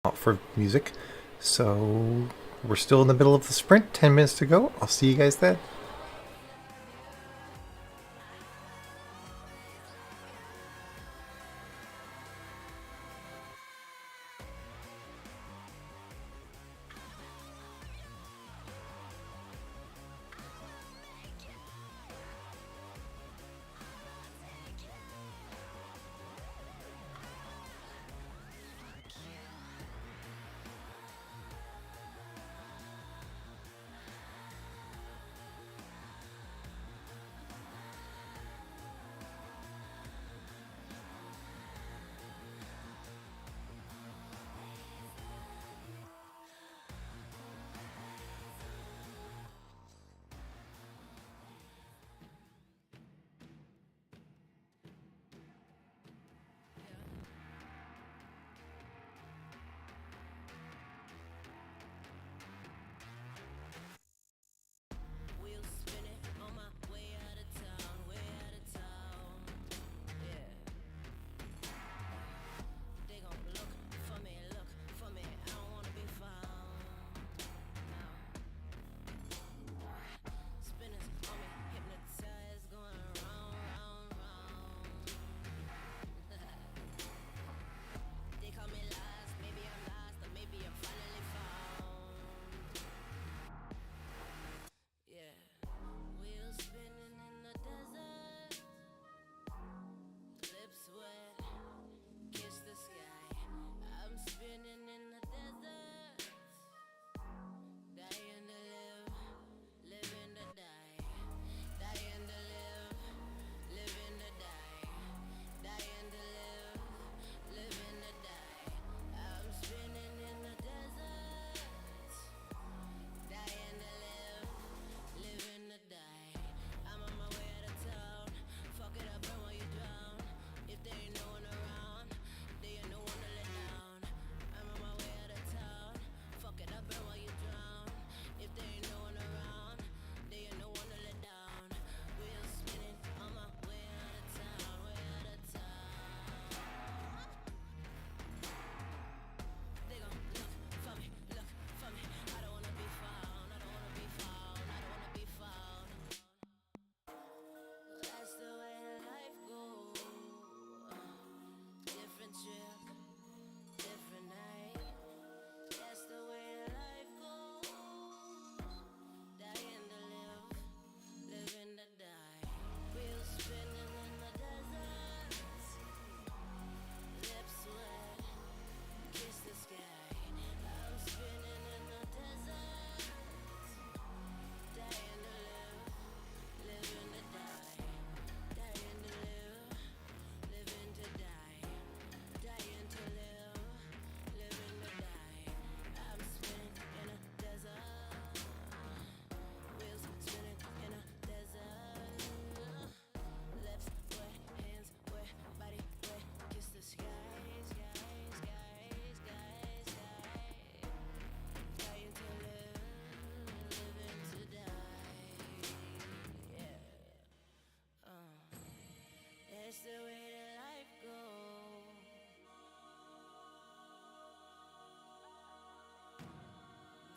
out for music. So we're still in the middle of the sprint. 10 minutes to go. I'll see you guys then.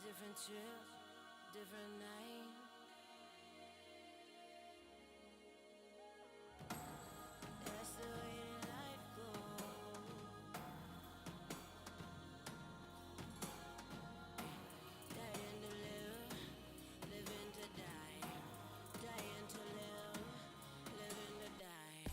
Different trip, different night. That's the way that life goes. Dying to live, living to die. Dying to live, living to die.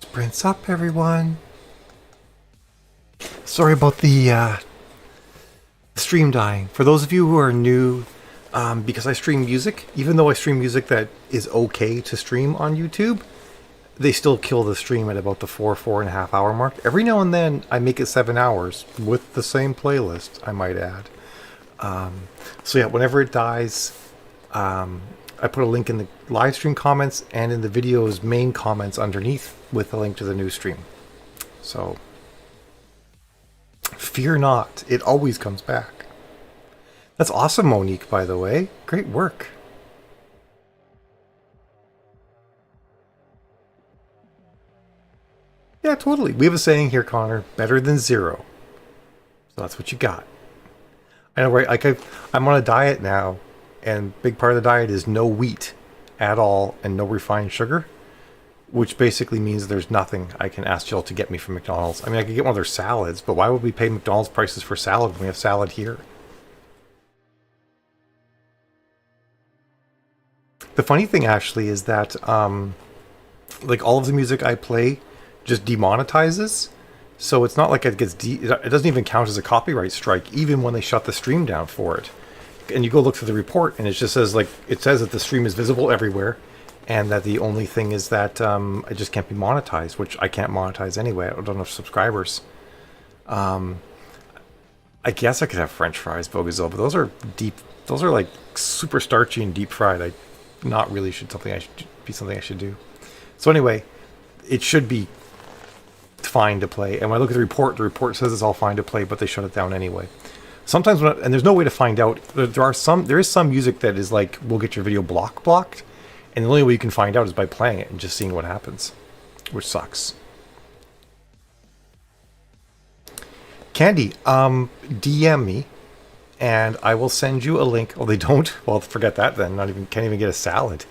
Sprints up, everyone. Sorry about the stream dying. For those of you who are new, because I stream music, even though I stream music that is okay to stream on YouTube, they still kill the stream at about the 4.5 hour mark. Every now and then I make it 7 hours with the same playlist, I might add. So yeah, whenever it dies, I put a link in the live stream comments and in the video's main comments underneath with a link to the new stream. So fear not, it always comes back. That's awesome, Monique, by the way. Great work. Yeah, totally. We have a saying here, Connor, better than zero. So that's what you got. I know, right? Like I'm on a diet now, and big part of the diet is no wheat at all and no refined sugar, which basically means there's nothing I can ask Jill to get me from McDonald's. I mean, I could get one of their salads, but why would we pay McDonald's prices for salad when we have salad here? The funny thing actually is that like all of the music I play just demonetizes, so it's not like it gets it doesn't even count as a copyright strike even when they shut the stream down for it. And you go look through the report and it just says, like, it says that the stream is visible everywhere and that the only thing is that it just can't be monetized, which I can't monetize anyway. I don't have enough subscribers. I guess I could have French fries, Bogazo, but those are deep. Those are like super starchy and deep fried. I not really should something I should do. So anyway, it should be fine to play. And when I look at the report says it's all fine to play, but they shut it down anyway. Sometimes and there's no way to find out. There is some music that is like, we'll get your video blocked, and the only way you can find out is by playing it and just seeing what happens, which sucks. Candy, DM me, and I will send you a link. Oh, they don't? Well, forget that then. Can't even get a salad.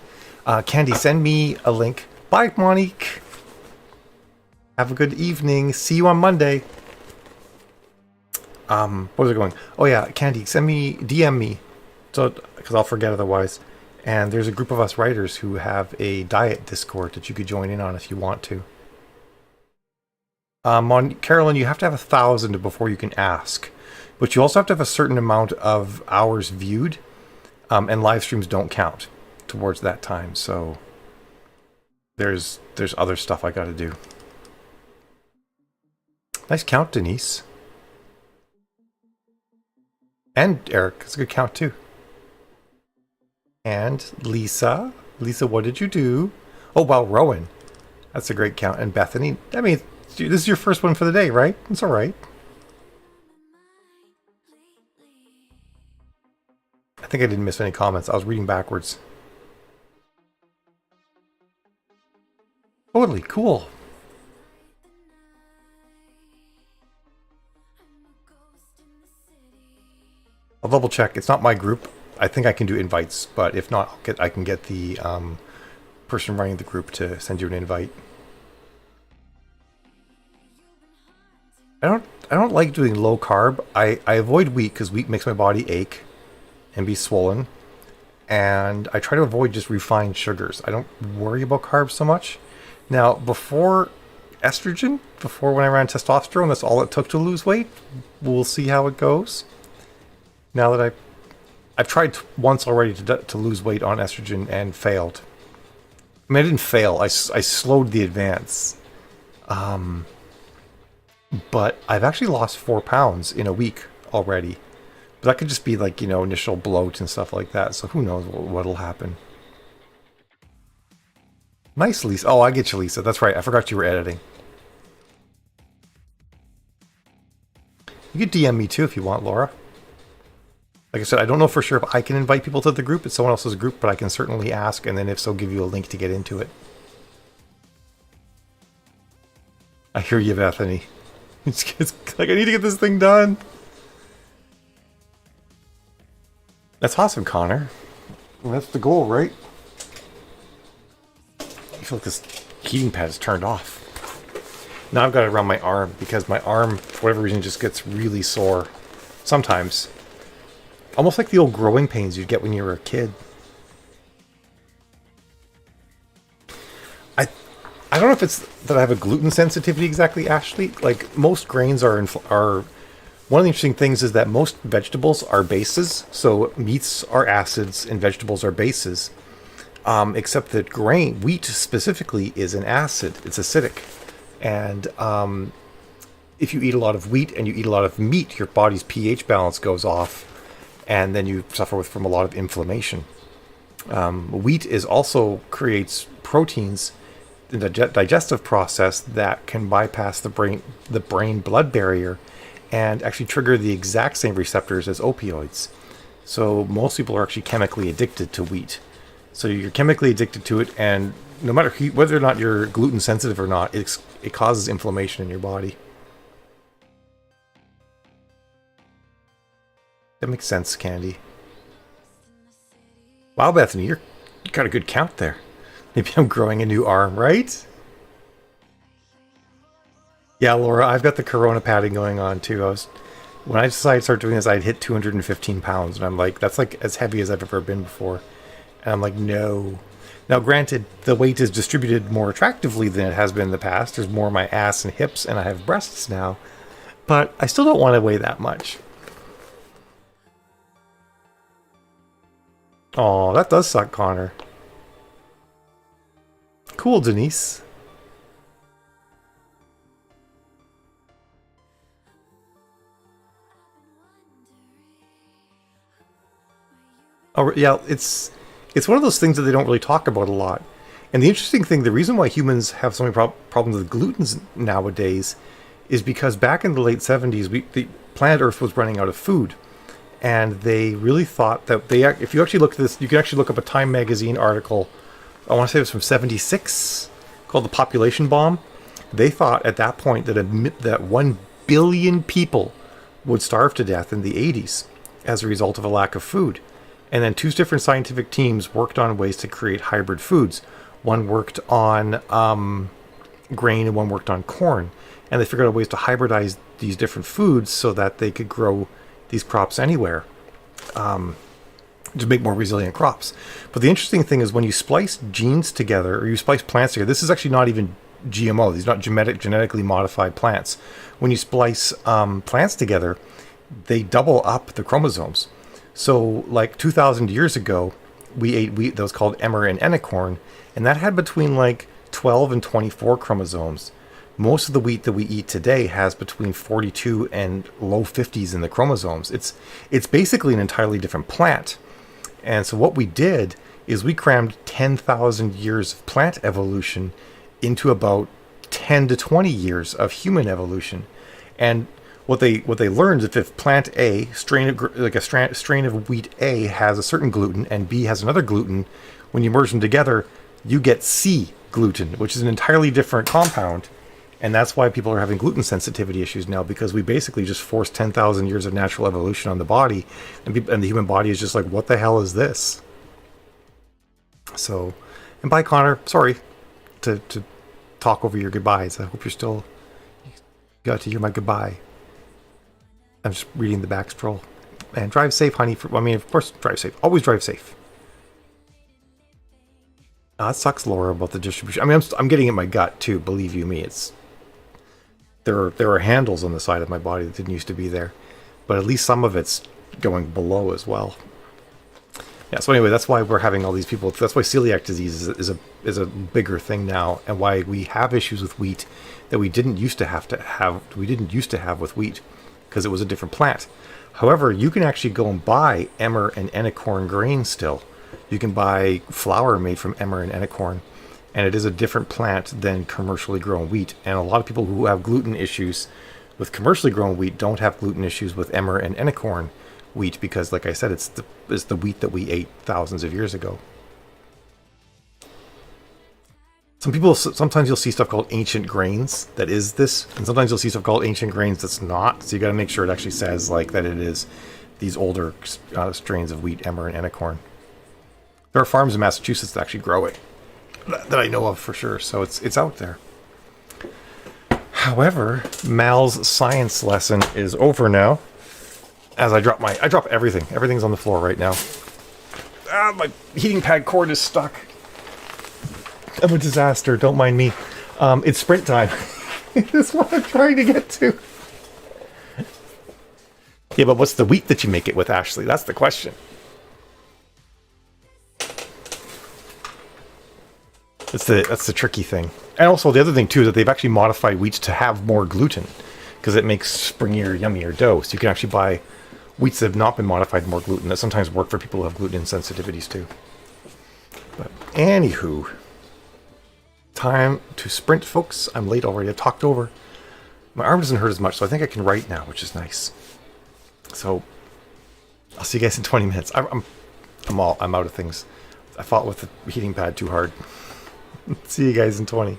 Candy, send me a link. Bye, Monique. Have a good evening. See you on Monday. What was it going? Oh yeah, Candy, DM me, so because I'll forget otherwise. And there's a group of us writers who have a diet Discord that you could join in on if you want to. Carolyn, you have to have 1,000 before you can ask, but you also have to have a certain amount of hours viewed, and live streams don't count towards that time. So there's other stuff I got to do. Nice count, Denise. And Eric, it's a good count too. And Lisa, what did you do? Oh wow, Rowan, that's a great count. And Bethany, I mean, this is your first one for the day, right? It's all right. I think I didn't miss any comments. I was reading backwards. Totally cool. I'll double check. It's not my group. I think I can do invites, but if not, I can get the person running the group to send you an invite. I don't like doing low carb. I avoid wheat because wheat makes my body ache and be swollen, and I try to avoid just refined sugars. I don't worry about carbs so much. Now, before estrogen, before when I ran testosterone, that's all it took to lose weight. We'll see how it goes. Now that I've tried once already to lose weight on estrogen and failed. I mean, I didn't fail. I slowed the advance. But I've actually lost 4 pounds in a week already. But that could just be like, initial bloat and stuff like that. So who knows what'll happen. Nice, Lisa. Oh, I get you, Lisa. That's right. I forgot you were editing. You could DM me too if you want, Laura. Like I said, I don't know for sure if I can invite people to the group. It's someone else's group, but I can certainly ask, and then if so, give you a link to get into it. I hear you, Bethany. It's like, I need to get this thing done. That's awesome, Connor. Well, that's the goal, right? I feel like this heating pad is turned off. Now I've got it around my arm because my arm, for whatever reason, just gets really sore sometimes. Almost like the old growing pains you'd get when you were a kid. I don't know if it's that I have a gluten sensitivity exactly, Ashley. Like most grains are one of the interesting things is that most vegetables are bases. So meats are acids and vegetables are bases. Except that wheat specifically is an acid. It's acidic. And if you eat a lot of wheat and you eat a lot of meat, your body's pH balance goes off, and then you suffer from a lot of inflammation. Wheat is also creates proteins in the digestive process that can bypass the brain blood barrier and actually trigger the exact same receptors as opioids. So most people are actually chemically addicted to wheat. So you're chemically addicted to it, and no matter whether or not you're gluten sensitive or not, it causes inflammation in your body. That makes sense, Candy. Wow, Bethany, you got a good count there. Maybe I'm growing a new arm, right? Yeah, Laura, I've got the corona padding going on too. When I decided to start doing this, I'd hit 215 pounds, and I'm like, that's like as heavy as I've ever been before. And I'm like, no. Now, granted, the weight is distributed more attractively than it has been in the past. There's more of my ass and hips, and I have breasts now. But I still don't want to weigh that much. Oh, that does suck, Connor. Cool, Denise. Oh, yeah, it's one of those things that they don't really talk about a lot. And the interesting thing, the reason why humans have so many problems with gluten nowadays is because back in the late 70s, the planet Earth was running out of food. And they really thought that if you actually look at this, you can actually look up a Time magazine article, I want to say it was from 76, called The Population Bomb. They thought at that point that 1 billion people would starve to death in the 80s as a result of a lack of food. And then two different scientific teams worked on ways to create hybrid foods. One worked on grain and one worked on corn. And they figured out ways to hybridize these different foods so that they could grow these crops anywhere to make more resilient crops. But the interesting thing is when you splice genes together, or you splice plants together, this is actually not even GMO. These are not genetically modified plants. When you splice plants together, they double up the chromosomes. So like 2,000 years ago, we ate wheat that was called emmer and enicorn, and that had between like 12 and 24 chromosomes. Most of the wheat that we eat today has between 42 and low 50s in the chromosomes. It's basically an entirely different plant. And so what we did is we crammed 10,000 years of plant evolution into about 10 to 20 years of human evolution. And what they learned is if plant A, strain of wheat A has a certain gluten and B has another gluten, when you merge them together, you get C gluten, which is an entirely different compound. And that's why people are having gluten sensitivity issues now, because we basically just forced 10,000 years of natural evolution on the body, and the human body is just like, what the hell is this? So, and bye, Connor. Sorry to talk over your goodbyes. I hope you got to hear my goodbye. I'm just reading the back scroll. And drive safe, honey. Of course, drive safe. Always drive safe. It sucks, Laura, about the distribution. I'm getting it in my gut too. Believe you me, there are handles on the side of my body that didn't used to be there, but at least some of it's going below as well. Yeah. So anyway, that's why we're having all these people. That's why celiac disease is a bigger thing now, and why we have issues with wheat that we didn't used to have. We didn't used to have with wheat because it was a different plant. However, you can actually go and buy emmer and enicorn grain still. You can buy flour made from emmer and enicorn, and it is a different plant than commercially grown wheat. And a lot of people who have gluten issues with commercially grown wheat don't have gluten issues with emmer and enicorn wheat because, like I said, it's the wheat that we ate thousands of years ago. Sometimes you'll see stuff called ancient grains that is this, and sometimes you'll see stuff called ancient grains that's not. So you got to make sure it actually says like that it is these older strains of wheat, emmer, and enicorn. There are farms in Massachusetts that actually grow it, that I know of for sure. So it's out there. However, Mal's science lesson is over now. As I drop everything. Everything's on the floor right now. Ah, my heating pad cord is stuck. I'm a disaster. Don't mind me. It's sprint time. That's what I'm trying to get to. Yeah, but what's the wheat that you make it with, Ashley? That's the question. That's the tricky thing. And also the other thing too is that they've actually modified wheats to have more gluten because it makes springier, yummier dough. So you can actually buy wheats that have not been modified more gluten. That sometimes work for people who have gluten insensitivities too. But anywho, time to sprint, folks. I'm late already. I talked over. My arm doesn't hurt as much, so I think I can write now, which is nice. So I'll see you guys in 20 minutes. I'm out of things. I fought with the heating pad too hard. See you guys in 20.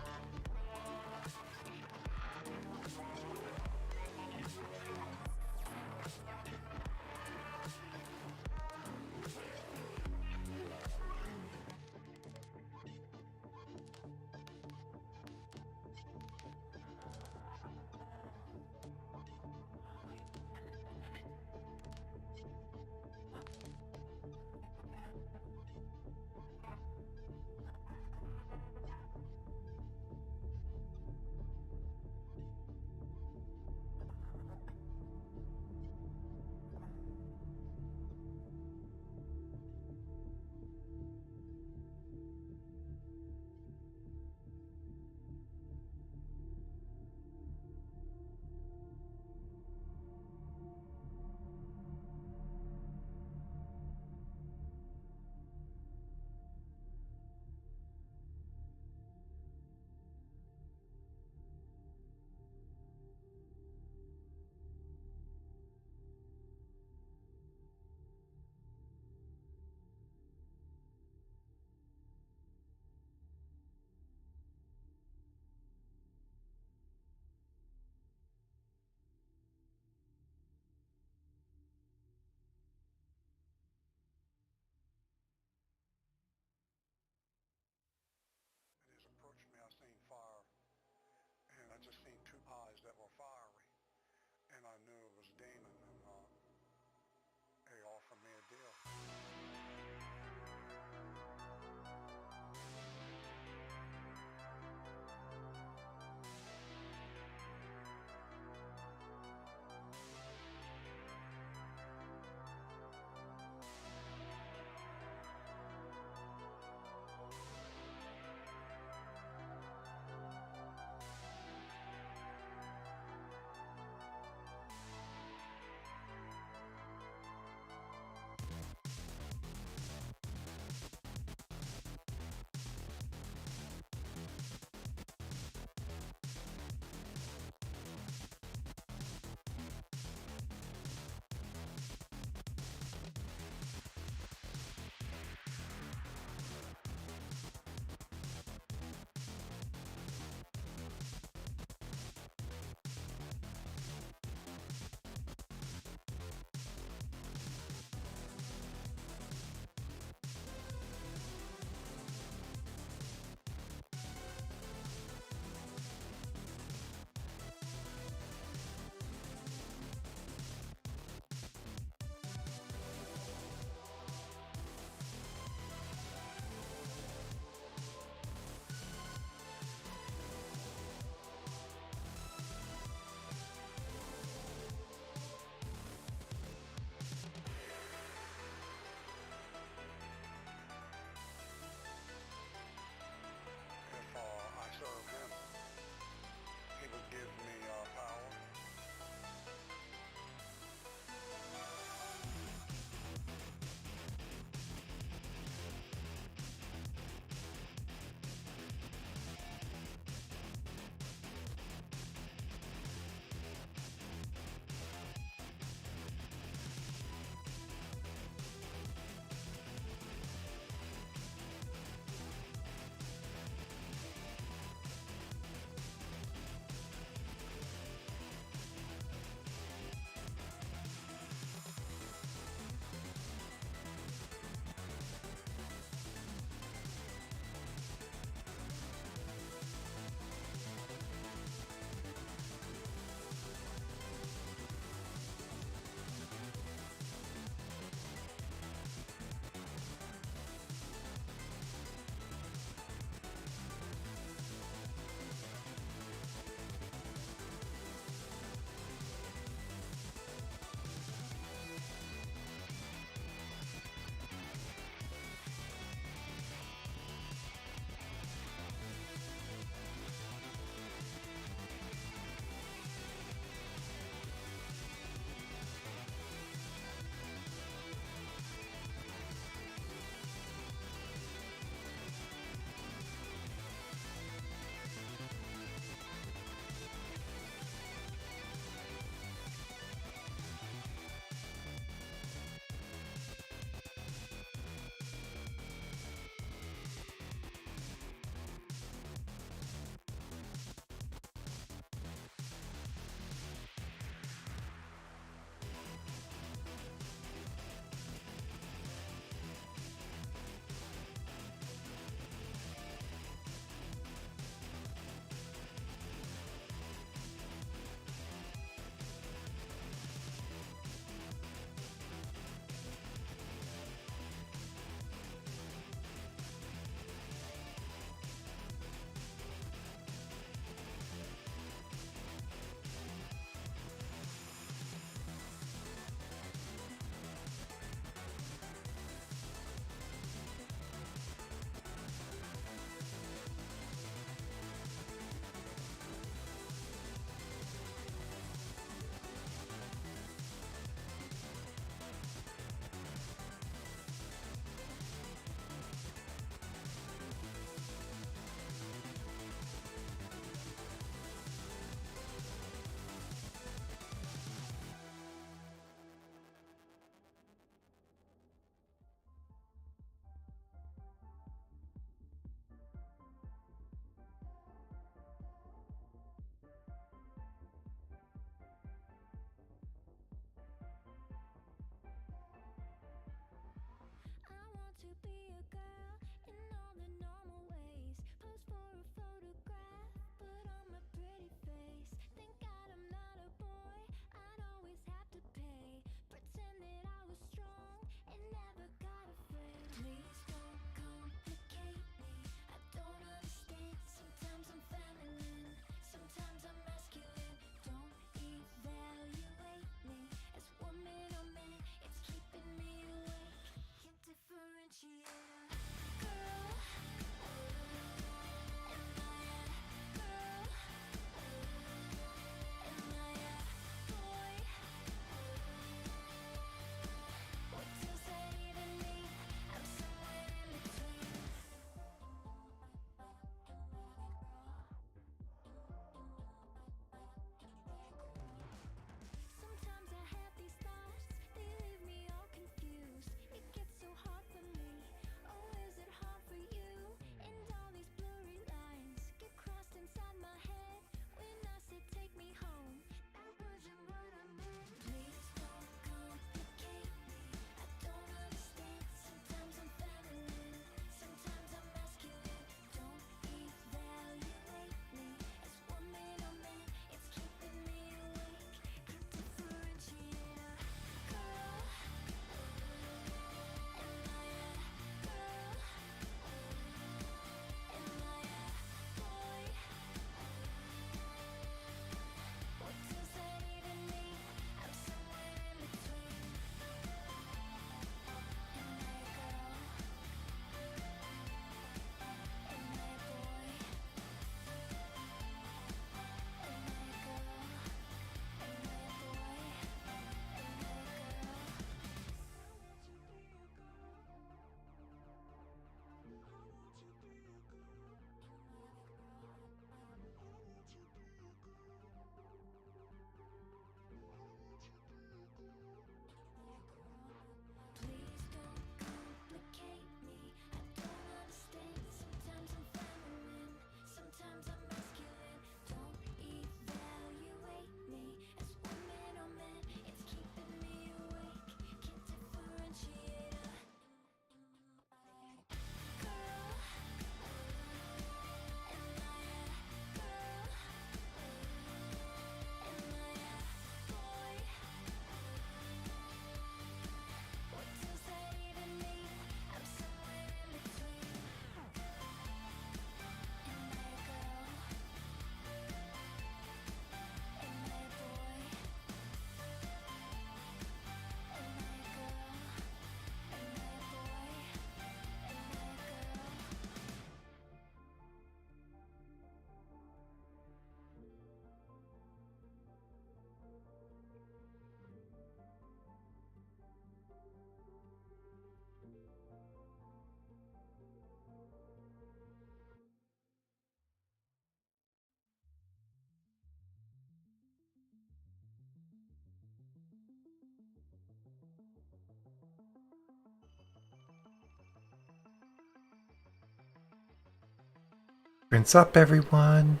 Rinse up, everyone.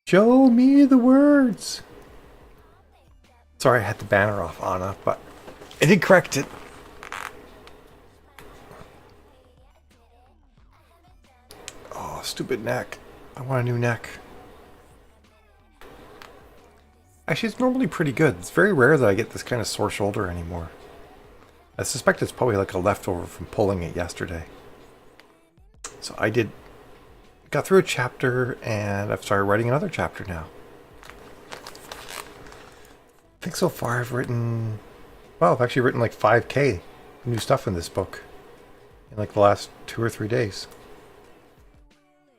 Show me the words. Sorry, I had the banner off, Anna, but I did correct it. Oh, stupid neck. I want a new neck. Actually, it's normally pretty good. It's very rare that I get this kind of sore shoulder anymore. I suspect it's probably like a leftover from pulling it yesterday. So got through a chapter, and I've started writing another chapter now. I think so far I've actually written like 5K new stuff in this book in like the last 2 or 3 days.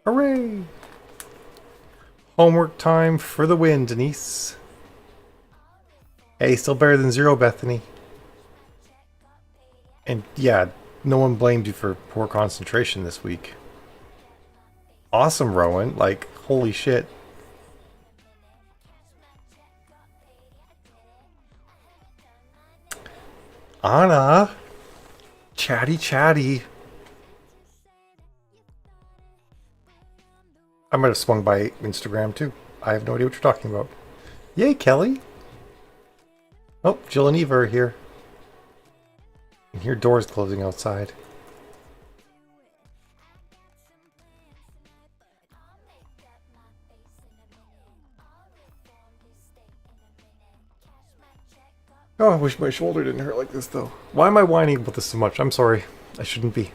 Hooray! Homework time for the win, Denise. Hey, still better than 0, Bethany. And yeah, no one blamed you for poor concentration this week. Awesome, Rowan. Like, holy shit. Anna. Chatty, chatty. I might have swung by Instagram too. I have no idea what you're talking about. Yay, Kelly. Oh, Jill and Eva are here. I can hear doors closing outside. Oh, I wish my shoulder didn't hurt like this, though. Why am I whining about this so much? I'm sorry. I shouldn't be.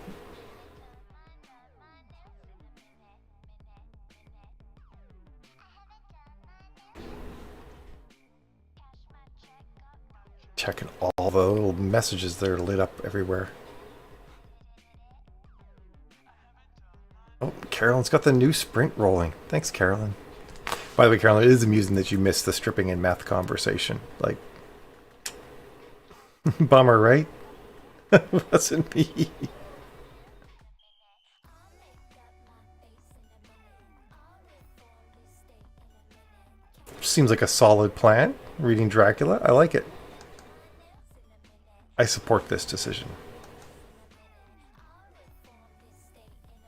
Checking all the little messages that are lit up everywhere. Oh, Carolyn's got the new sprint rolling. Thanks, Carolyn. By the way, Carolyn, it is amusing that you missed the stripping and meth conversation. Like, bummer, right? Wasn't me. Seems like a solid plan. Reading Dracula. I like it. I support this decision.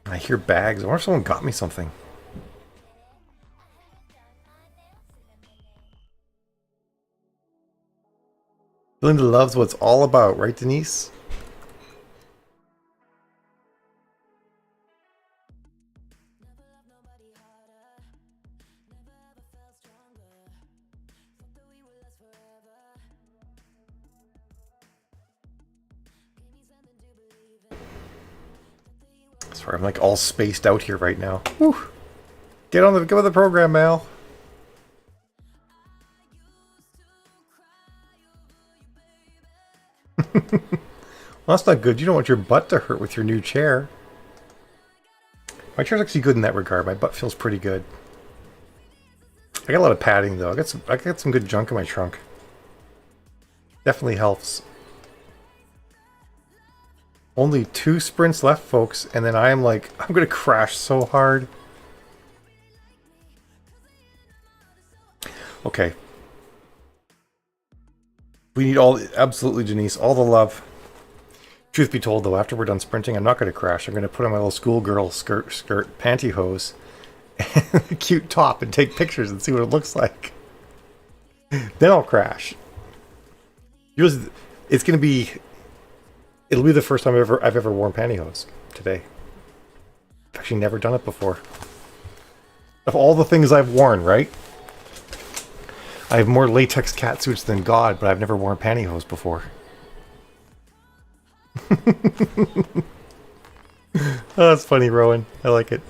I hear bags. I wonder if someone got me something. Linda loves what it's all about, right, Denise? Sorry, I'm like all spaced out here right now. Whew. Get with the program, Mal. Well, that's not good. You don't want your butt to hurt with your new chair. My chair's actually good in that regard. My butt feels pretty good. I got a lot of padding though. I got some good junk in my trunk. Definitely helps. Only 2 sprints left, folks, and then I'm gonna crash so hard. Okay. We need absolutely, Janice, all the love. Truth be told, though, after we're done sprinting, I'm not going to crash. I'm going to put on my little schoolgirl skirt, pantyhose, and a cute top and take pictures and see what it looks like. Then I'll crash. It's going to be... It'll be the first time I've ever worn pantyhose today. I've actually never done it before. Of all the things I've worn, right? I have more latex catsuits than God, but I've never worn pantyhose before. Oh, that's funny, Rowan. I like it.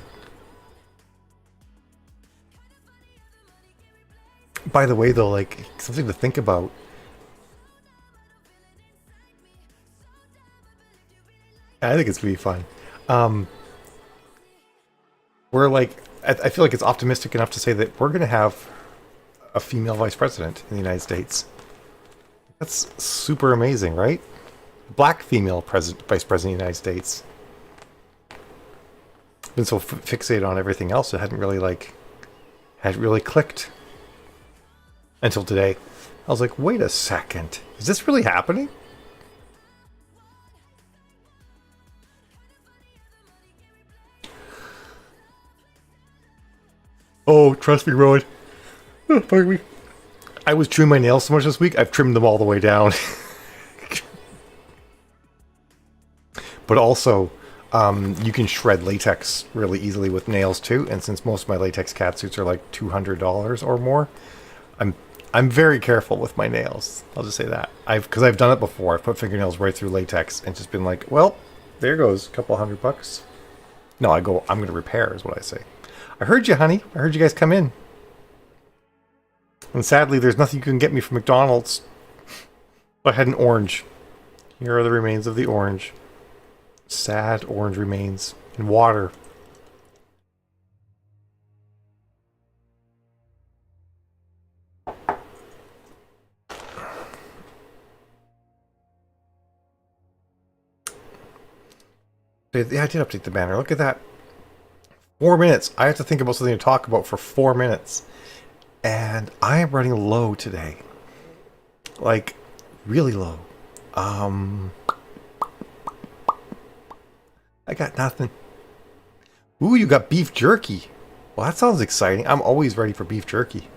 By the way, though, like, something to think about. I think it's gonna be fun. We're like, I feel like it's optimistic enough to say that we're gonna have a female vice president in the United States. That's super amazing, right? Black female vice president of the United States. Been so fixated on everything else, it hadn't really clicked until today. I was like, wait a second, is this really happening? Oh, trust me, Rowan. Pardon me. I was trimming my nails so much this week, I've trimmed them all the way down. But also, you can shred latex really easily with nails too. And since most of my latex catsuits are like $200 or more, I'm very careful with my nails. I'll just say that. Because I've done it before. I've put fingernails right through latex and just been like, well, there goes a couple $100. No, I'm going to repair is what I say. I heard you, honey. I heard you guys come in. And sadly, there's nothing you can get me from McDonald's. I had an orange. Here are the remains of the orange. Sad orange remains. And water. Yeah, I did update the banner. Look at that. 4 minutes. I have to think about something to talk about for 4 minutes. And I am running low today. Like, really low. I got nothing. Ooh, you got beef jerky. Well, that sounds exciting. I'm always ready for beef jerky.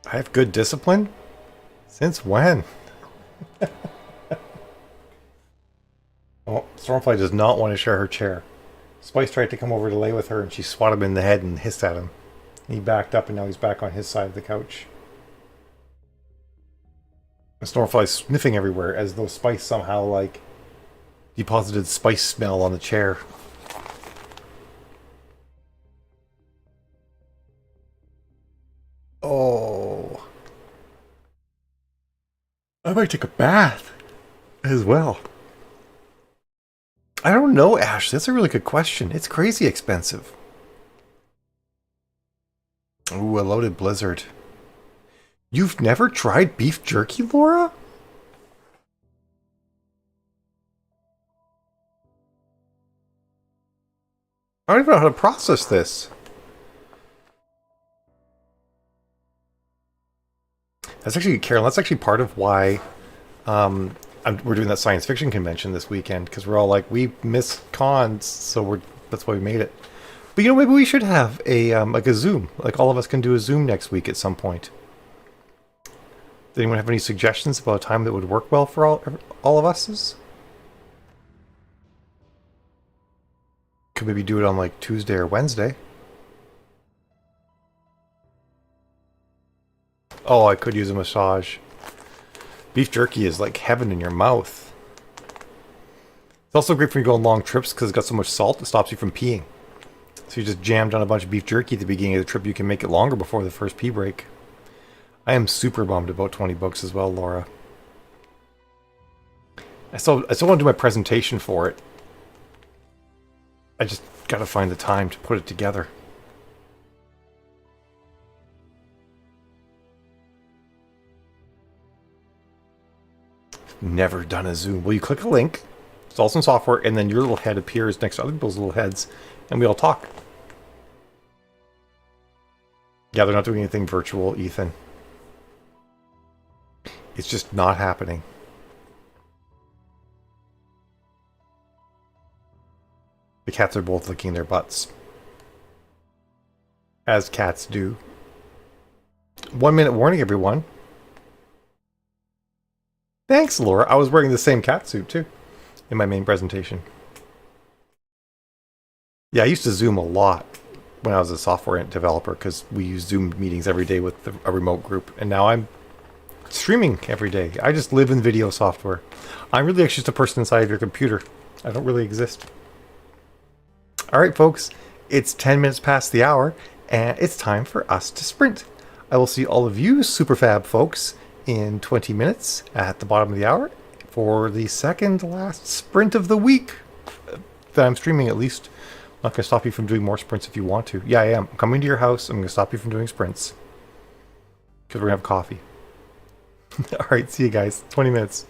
I have good discipline? Since when? Oh, Stormfly does not want to share her chair. Spice tried to come over to lay with her and she swatted him in the head and hissed at him. He backed up and now he's back on his side of the couch. And Stormfly's sniffing everywhere as though Spice somehow, like, deposited spice smell on the chair. Oh. I might take a bath as well. I don't know, Ash. That's a really good question. It's crazy expensive. Ooh, a loaded blizzard. You've never tried beef jerky, Laura? I don't even know how to process this. That's actually, Carol, that's actually part of why we're doing that science fiction convention this weekend, because we're all like, we miss cons, so that's why we made it. But you know, maybe we should have a like a Zoom. Like all of us can do a Zoom next week at some point. Does anyone have any suggestions about a time that would work well for all of us? Could maybe do it on like Tuesday or Wednesday. Oh, I could use a massage. Beef jerky is like heaven in your mouth. It's also great for you to go on long trips because it's got so much salt it stops you from peeing. So you just jammed on a bunch of beef jerky at the beginning of the trip. You can make it longer before the first pee break. I am super bummed about 20 books as well, Laura. I still want to do my presentation for it. I just gotta find the time to put it together. Never done a Zoom. Well, you click a link, install some software, and then your little head appears next to other people's little heads, and we all talk. Yeah, they're not doing anything virtual, Ethan. It's just not happening. The cats are both licking their butts. As cats do. 1 minute warning, everyone. Thanks, Laura. I was wearing the same catsuit, too, in my main presentation. Yeah, I used to Zoom a lot when I was a software developer because we use Zoom meetings every day with a remote group. And now I'm streaming every day. I just live in video software. I'm really actually just a person inside of your computer. I don't really exist. All right, folks. It's 10 minutes past the hour, and it's time for us to sprint. I will see all of you super fab folks in 20 minutes at the bottom of the hour for the second last sprint of the week that I'm streaming, at least. I'm not going to stop you from doing more sprints if you want to. Yeah, I am. I'm coming to your house. I'm going to stop you from doing sprints because we're going to have coffee. All right, see you guys. 20 minutes.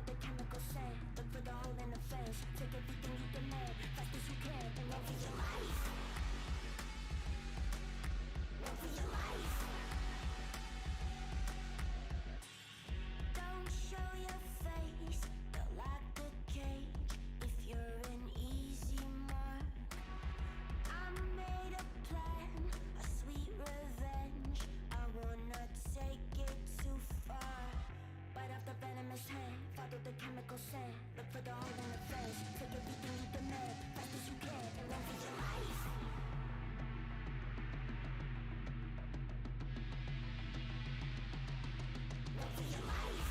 the chemical scent. Look for the hole in the fence. Take everything you demand, fast as you can, and run for your life. Run for your life. Don't show your face, they'll lock the cage if you're an easy mark. I made a plan, a sweet revenge. I wanna take it too far. Bite off the venomous hand, follow the chemical scent. Look for the hole in the fence. Take everything you demand, fast as you can, and run for your life. Run for your life.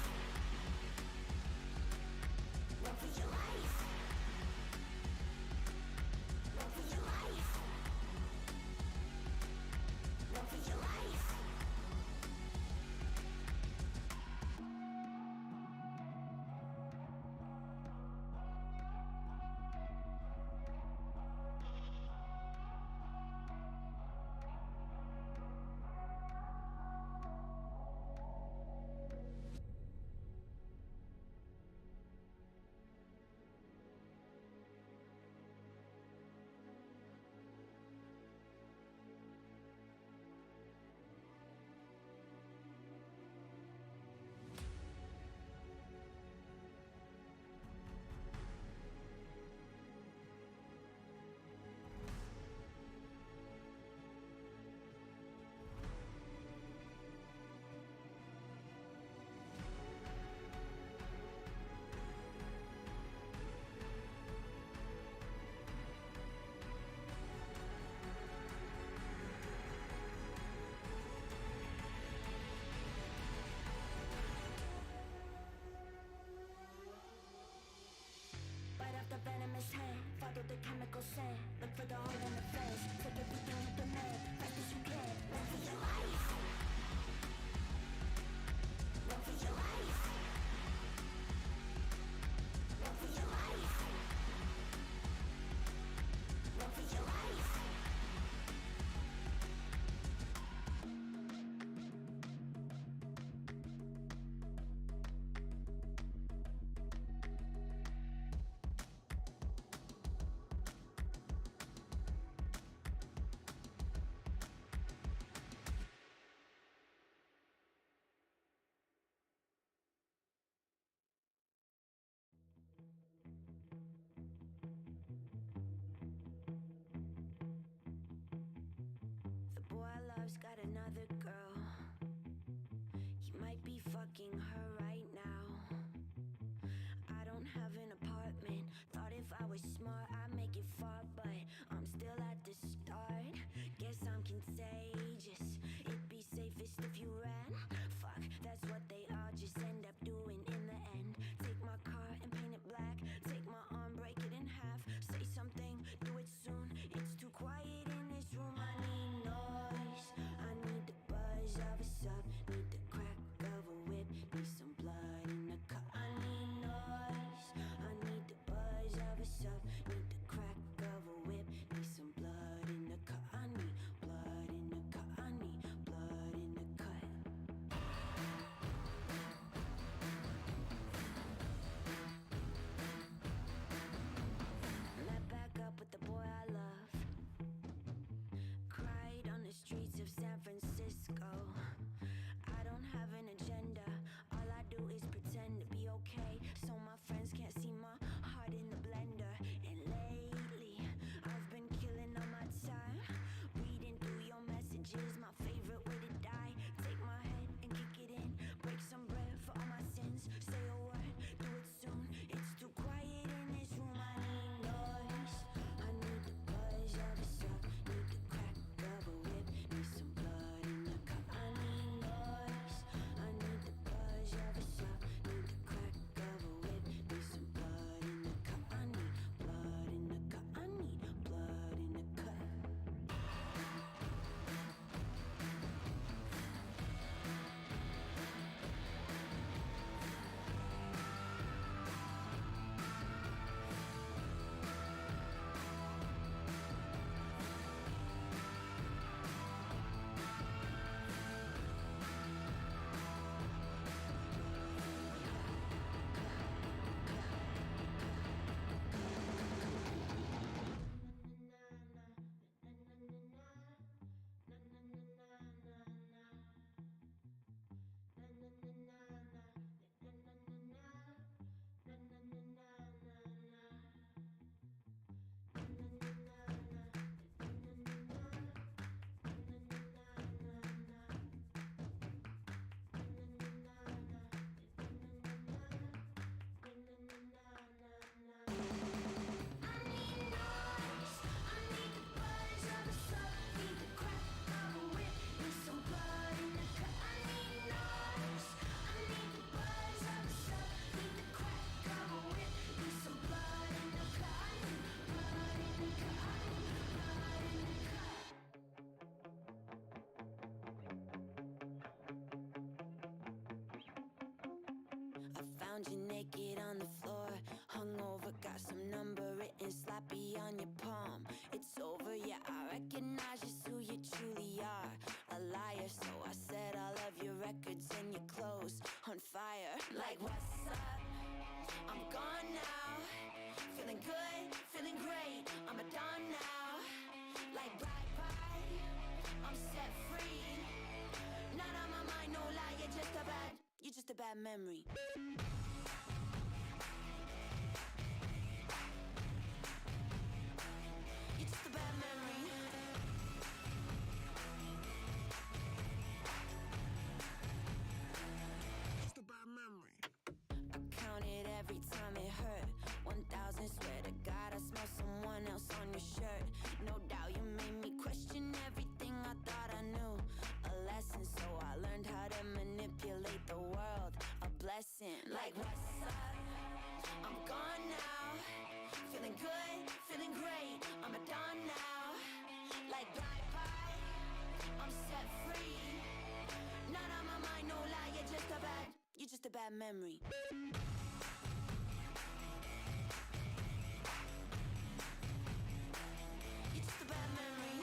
Run for your life. Run for your life. Run for your life. Bite off the venomous hand, follow the chemical scent. Look for the hole in the fence. Take everything you demand, fast as you can. Run for your life. Run for your life. Run for your life. Run for your life. The boy I love's got another girl. He might be fucking her right now. I don't have an apartment. Thought if I was smart I'd make it far, but I'm still at the start. Guess I'm contagious. It'd be safest if you ran. Fuck, that's what they all just end up doing in the end. Take my car and paint it black. Take my arm, break it in half. Say something, do it soon. It's too quiet in this room. I need noise. I need the buzz. found you naked on the floor, hungover, got some number written sloppy on your palm. It's over, yeah, I recognize just who you truly are. A liar, so I set all of your records and your clothes on fire. Like, what's up? I'm gone now. Feeling good, feeling great. I'm a dawn now. Like, bye-bye, I'm set free. Not on my mind, no lie, you're just a bad memory. You're just a bad memory. Just a bad memory. I counted every time it hurt. 1,000, swear to God, I smell someone else on your shirt. No doubt you made me question everything I thought I knew. A lesson, so I learned how to manipulate the world. A blessing, like, what's up? I'm gone now. Feeling good, feeling great. I'm a dawn now. Like, bye-bye, I'm set free. Not on my mind, no lie, you're just a bad memory. You're just a bad memory.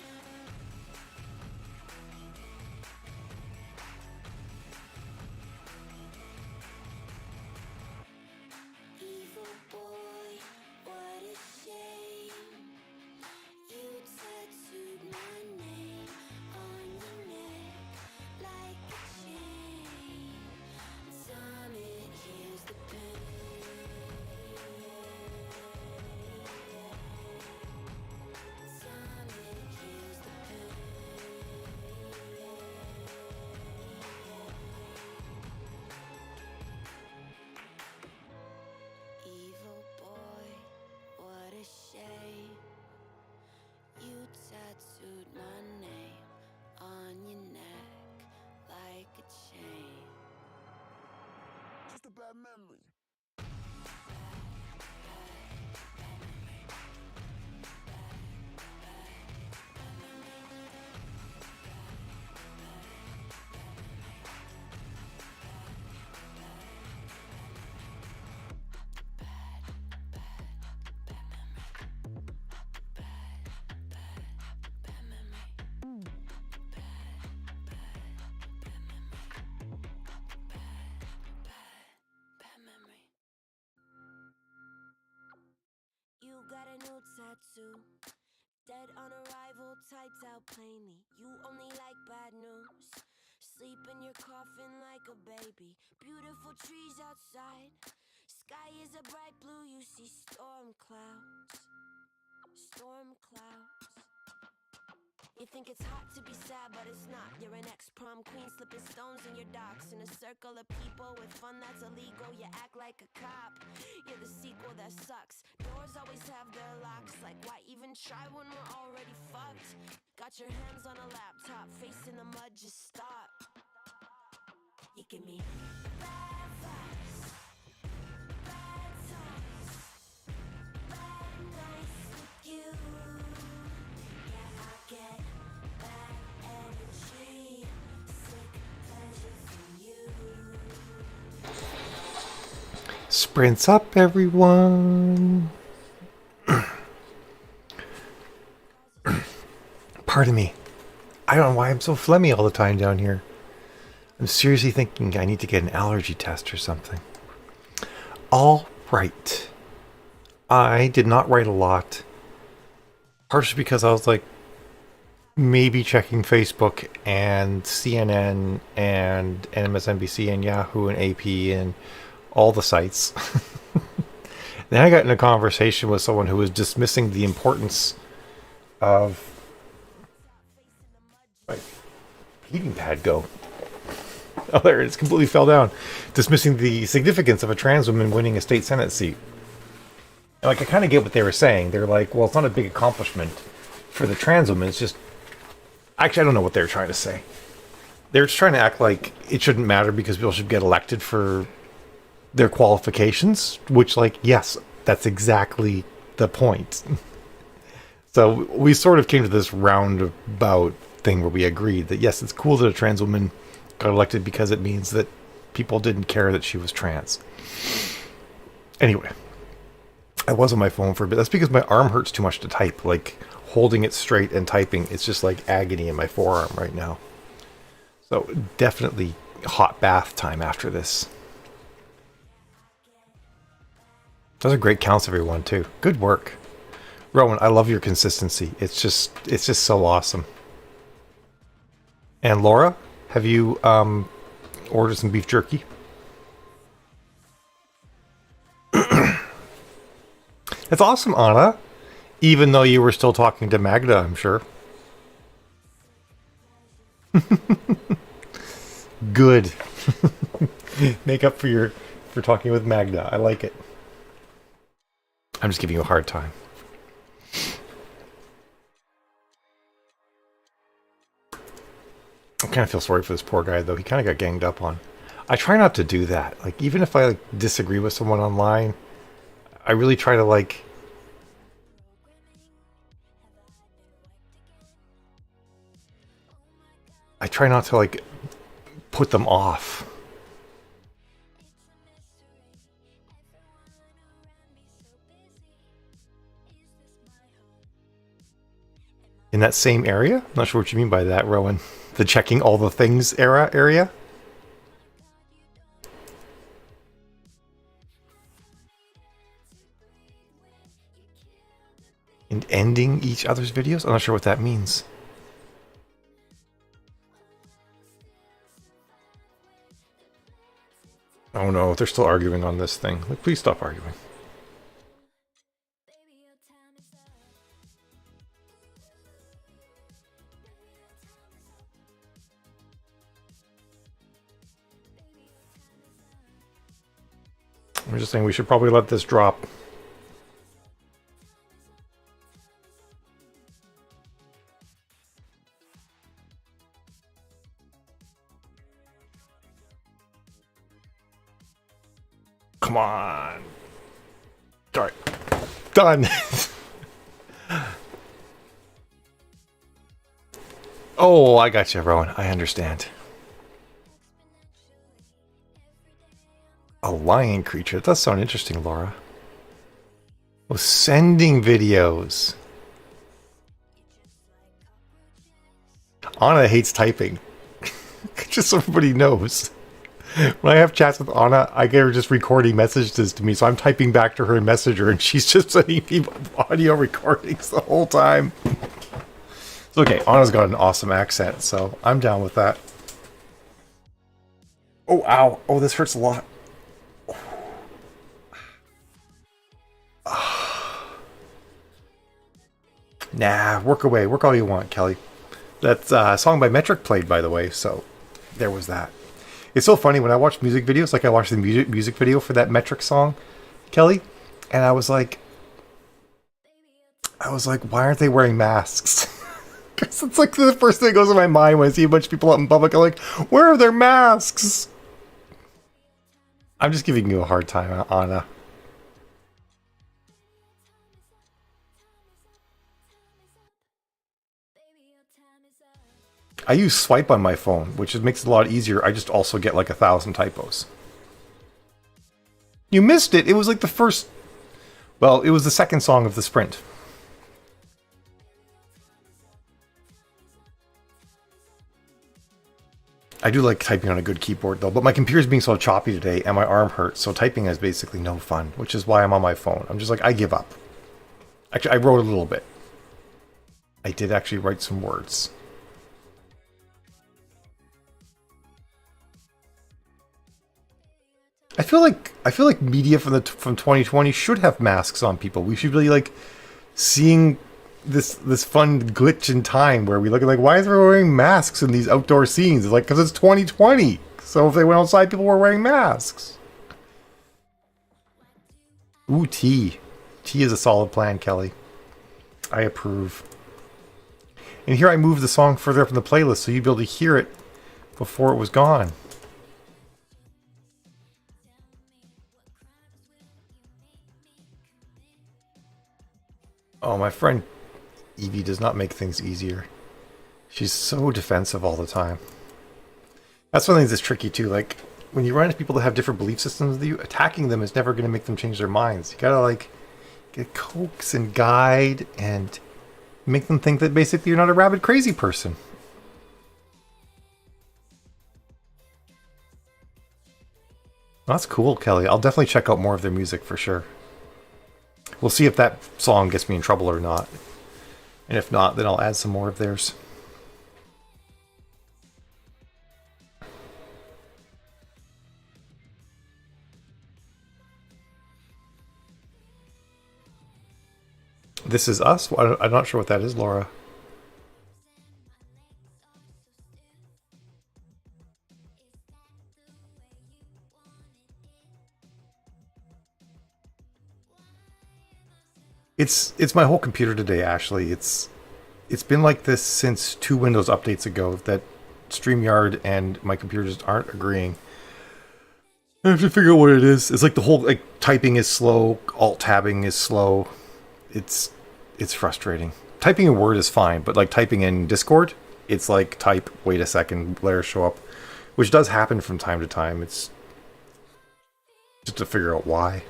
Evil boy, what a shame. You tattooed my name on your neck like a chain. Time it heals the pain. Time it heals the pain. Evil boy, what a shame. You tattooed my name on your neck like a chain. Just a bad memory. Bad memory. You got a new tattoo. Dead on arrival, typed out plainly. You only like bad news. Sleep in your coffin like a baby. Beautiful trees outside. Sky is a bright blue. You see storm clouds. Storm clouds. You think it's hot to be sad, but it's not. You're an ex-prom queen, slipping stones in your docks. In a circle of people with fun that's illegal, you act like a cop. You're the sequel that sucks. Doors always have their locks. Like, why even try when we're already fucked? Got your hands on a laptop, face in the mud, just stop. You give me bad vibes, bad times, bad nights with you. Yeah, I get bad energy, sick pleasure from you. Sprints up, everyone. Pardon me. I don't know why I'm so phlegmy all the time down here. I'm seriously thinking I need to get an allergy test or something. All right. I did not write a lot. Partially because I was like, maybe checking Facebook and CNN and MSNBC and Yahoo and AP and all the sites. Then I got in a conversation with someone who was dismissing the importance of my heating pad go. Oh, there it is. Completely fell down. Dismissing the significance of a trans woman winning a state Senate seat. And like, I kind of get what they were saying. They're like, well, it's not a big accomplishment for the trans woman. It's just... Actually, I don't know what they were trying to say. They're just trying to act like it shouldn't matter because people should get elected for their qualifications. Which, like, yes, that's exactly the point. So we sort of came to this roundabout thing where we agreed that, yes, it's cool that a trans woman got elected because it means that people didn't care that she was trans. Anyway, I was on my phone for a bit. That's because my arm hurts too much to type. Like, holding it straight and typing, it's just like agony in my forearm right now. So definitely hot bath time after this. Those are great counts, everyone, too. Good work. Rowan, I love your consistency. It's just so awesome. And Laura, have you ordered some beef jerky? That's awesome, Anna. Even though you were still talking to Magda, I'm sure. Good. Make up for talking with Magda. I like it. I'm just giving you a hard time. I kind of feel sorry for this poor guy, though. He kind of got ganged up on. I try not to do that. Like, even if I disagree with someone online, I really try to I try not to put them off. In that same area? I'm not sure what you mean by that, Rowan. The checking all the things area? And ending each other's videos? I'm not sure what that means. Oh no, they're still arguing on this thing. Like, please stop arguing. I'm just saying we should probably let this drop. Come on. Alright. Done. Oh, I got you, Rowan. I understand. A lion creature. That does sound interesting, Laura. Oh, sending videos. Anna hates typing. Just so everybody knows. When I have chats with Anna, I get her just recording messages to me, so I'm typing back to her in Messenger, and she's just sending me audio recordings the whole time. It's okay, Anna's got an awesome accent, so I'm down with that. Oh, ow. Oh, this hurts a lot. Nah, work away. Work all you want, Kelly. That's a song by Metric played, by the way, so there was that. It's so funny when I watch music videos, like I watched the music video for that Metric song, Kelly, and I was like, why aren't they wearing masks? Because it's like the first thing that goes in my mind when I see a bunch of people out in public. I'm like, where are their masks? I'm just giving you a hard time, Anna. I use swipe on my phone, which makes it a lot easier. I just also get like 1,000 typos. You missed it. It was like the first... Well, it was the second song of the sprint. I do like typing on a good keyboard though, but my computer's being so choppy today and my arm hurts, so typing is basically no fun, which is why I'm on my phone. I'm just like, I give up. Actually, I wrote a little bit. I did actually write some words. I feel like media from 2020 should have masks on people. We should really like seeing this fun glitch in time where we look at like, why is everyone wearing masks in these outdoor scenes? It's like, because it's 2020. So if they went outside, people were wearing masks. Ooh, tea. Tea is a solid plan, Kelly. I approve. And here I moved the song further up in the playlist so you'd be able to hear it before it was gone. Oh, my friend Evie does not make things easier. She's so defensive all the time. That's one thing that's tricky too. Like, when you run into people that have different belief systems than you, attacking them is never going to make them change their minds. You gotta like get coax and guide and make them think that basically you're not a rabid crazy person. That's cool, Kelly. I'll definitely check out more of their music for sure. We'll see if that song gets me in trouble or not. And if not, then I'll add some more of theirs. This Is Us? I'm not sure what that is, Laura. It's my whole computer today, Ashley. It's been like this since 2 Windows updates ago that StreamYard and my computer just aren't agreeing. I have to figure out what it is. It's like the whole like typing is slow, alt tabbing is slow. It's frustrating. Typing in Word is fine, but like typing in Discord, it's like type, wait a second, letters show up, which does happen from time to time. It's just to figure out why.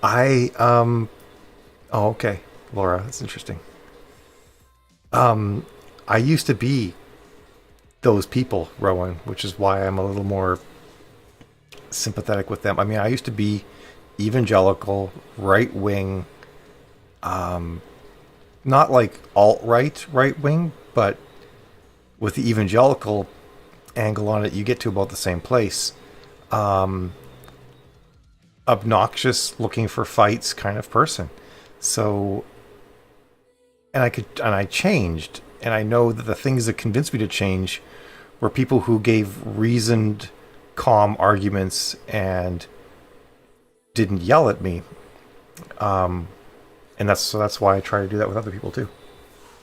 Oh, okay, Laura, that's interesting. I used to be those people, Rowan, which is why I'm a little more sympathetic with them. I mean, I used to be evangelical, right wing, not like alt-right, right wing, but with the evangelical angle on it, you get to about the same place. Obnoxious, looking for fights kind of person. So, and I changed, and I know that the things that convinced me to change were people who gave reasoned, calm arguments and didn't yell at me. And that's why I try to do that with other people too,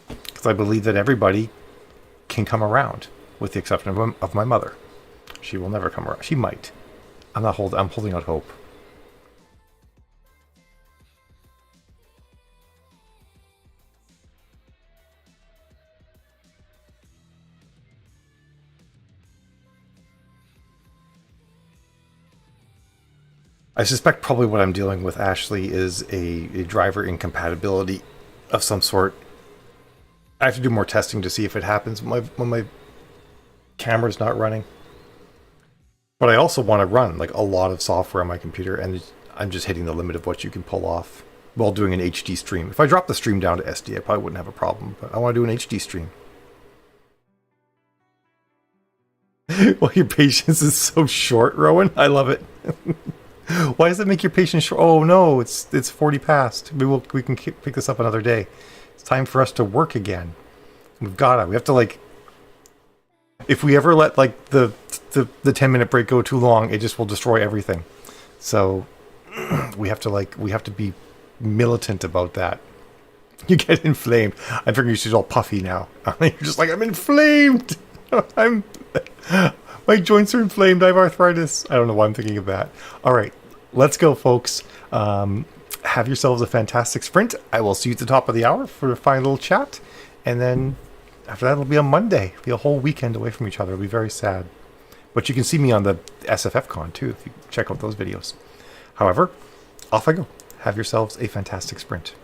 because I believe that everybody can come around, with the exception of my mother. She will never come around. She might. I'm holding out hope. I suspect probably what I'm dealing with, Ashley, is a driver incompatibility of some sort. I have to do more testing to see if it happens when my camera's not running. But I also want to run like a lot of software on my computer, and I'm just hitting the limit of what you can pull off while doing an HD stream. If I drop the stream down to SD, I probably wouldn't have a problem, but I want to do an HD stream. Well, your patience is so short, Rowan. I love it. Why does it make your patience short? Oh no, it's 40 past. We can pick this up another day. It's time for us to work again. We have to like, if we ever let like the 10-minute break go too long, it just will destroy everything. So we have to be militant about that. You get inflamed. I figure she's all puffy now. You're just like, I'm inflamed. My joints are inflamed. I have arthritis. I don't know why I'm thinking of that. All right, let's go, folks. Have yourselves a fantastic sprint. I will see you at the top of the hour for a final little chat. And then after that, it'll be a Monday. It'll be a whole weekend away from each other. It'll be very sad. But you can see me on the SFF Con, too, if you check out those videos. However, off I go. Have yourselves a fantastic sprint.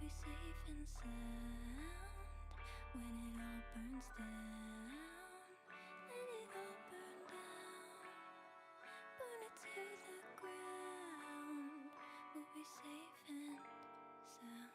be safe and sound when it all burns down. Let it all burn down, burn it to the ground. We'll be safe and sound.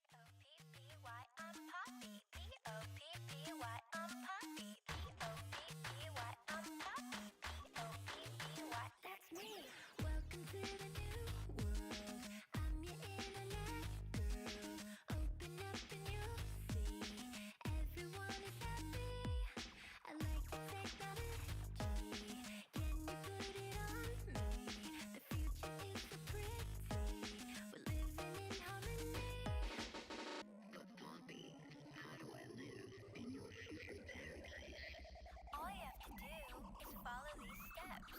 P-O-P-P-Y, I'm Poppy. P-O-P-P-Y, I'm Poppy. P-O-P-P-Y, I'm Poppy. P-O-P-P-Y, that's me. Welcome to the new world. I'm your internet girl. Open up and you'll see everyone is happy. I like the technology. Can you put it on me? The future is so pretty. We're living in harmony. All you have to do is follow these steps.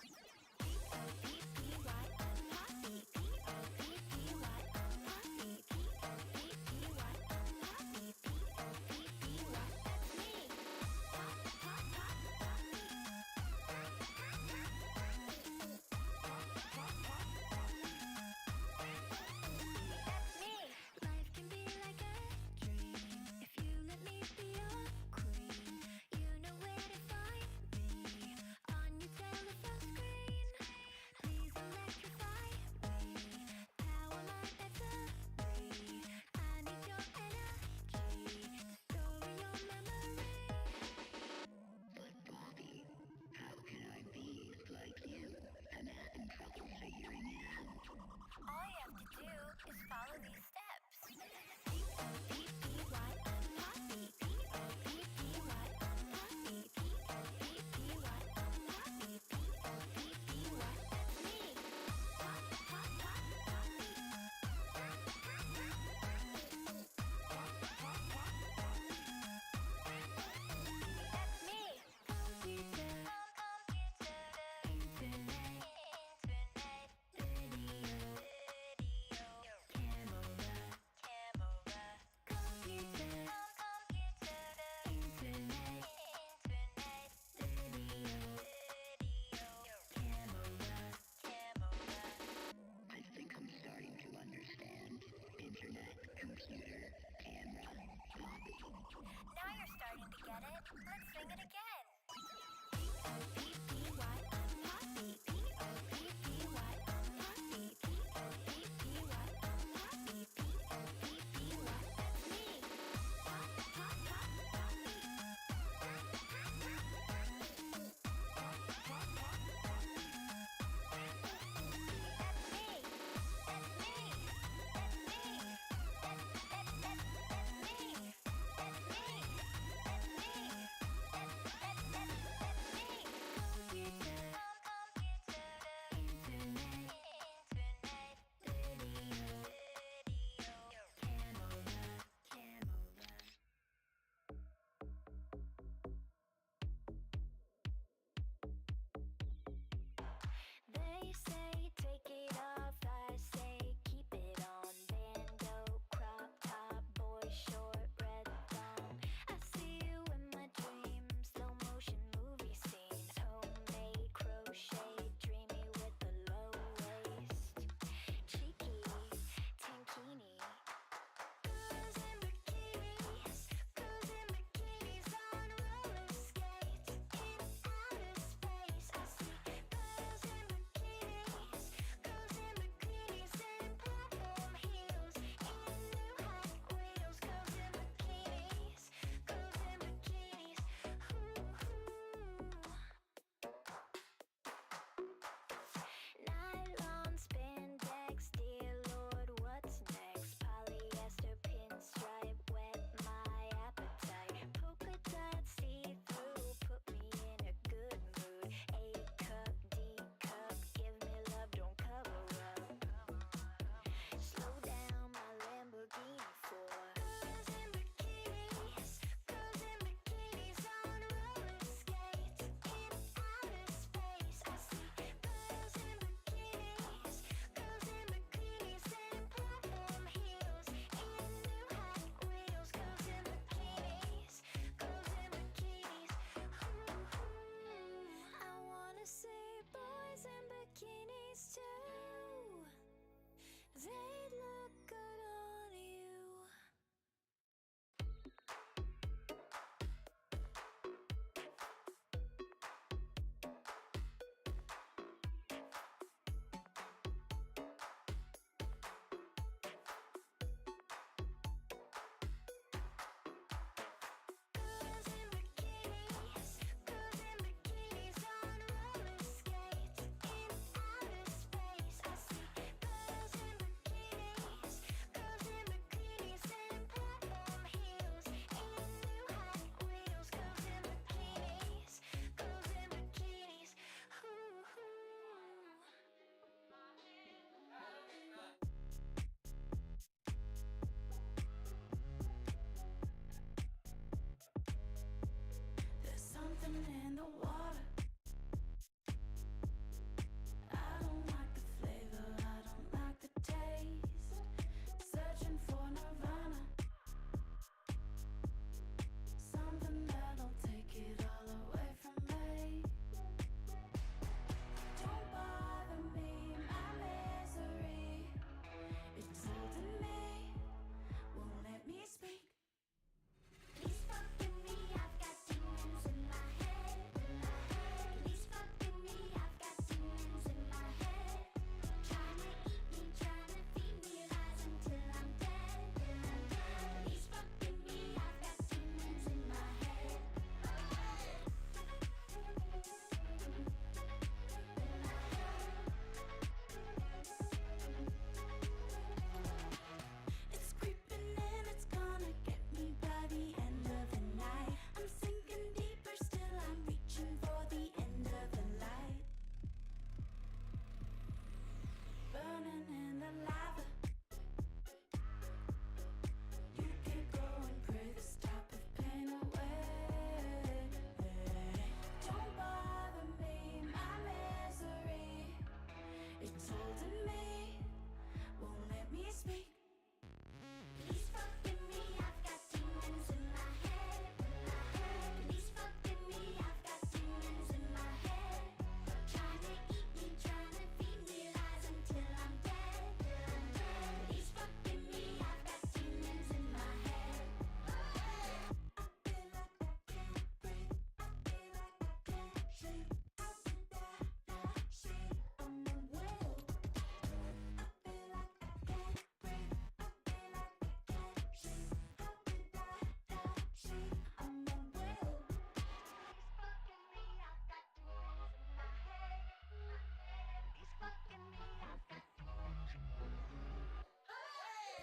Say P-O-P-P-Y, I'm Poppy. P-O-P-P-Y, I'm Poppy. P-O-P-P-Y, I'm Poppy. P-O-P-P-Y, that's me. Pop, pop, pop, Poppy. That's me. Life can be like a dream if you let me be your queen. You know where to find me on your telephone screen. Please electrify me. Power my battery. I need your energy to store your memory. But Bobby, how can I be like you? I'm having trouble figuring it out. All you have to do is follow these steps. P-O-P-P-Y, I'm Poppy. P-O-P-P-Y, I'm Poppy. P-O-P-P-Y, I'm Poppy. P-O-P-P-Y, that's me. Pop, pop, pop, Poppy. That's me. Computer, internet, radio, camera. Computer, internet, radio, camera. I think I'm starting to understand. Internet, computer, camera, Bobby. Now you're starting to get it. Let's sing it again. P-O-P-P-Y, I'm Poppy. P-O-P-P-Y, I'm Poppy. P-O-P-P-Y, I'm Poppy. P-O-P-P-Y, that's me. Pop, pop, pop, Poppy. That's me. That's me. That's me. That's me. That's me. That's me. That's me. bikinis too. They'd look good on you. Girls in bikinis on roller skates in outer space. I see girls in bikinis and platform heels in new Hot Wheels. Girls in bikinis, ooh. There's something in the water. I don't like the flavor, I don't like the taste. Searching for nirvana, something that'll take it all away from me. Don't bother me, my misery. It's holding me, won't let me speak. Please fuck with me, I've got demons in my head. Please fuck with me, I've got demons in my head. Trying to eat me, trying to feed me lies until I'm dead. Please fuck with me, I've got demons in my head. It's creeping and it's gonna get me by the end of the night. I'm sinking deeper, still I'm reaching for the end of the light. Burning in the lava. You can go and pray this type of pain away. Don't bother me, my misery. It's holding me, won't let me speak. Please fuck with me, I've got demons in my head. Please fuck with me, I've got demons in my head. Trying to eat me, trying to feed me lies until I'm dead. Please fuck with me, I've got demons in my head. I feel like I can't breathe, I feel like I can't sleep. How did that shit on the wheel? I feel like I can't breathe, I feel like I can't sleep. How did that shit on the wheel? Please fuck with me, I've got demons in my head. Please fuck with me, I've got demons in my head.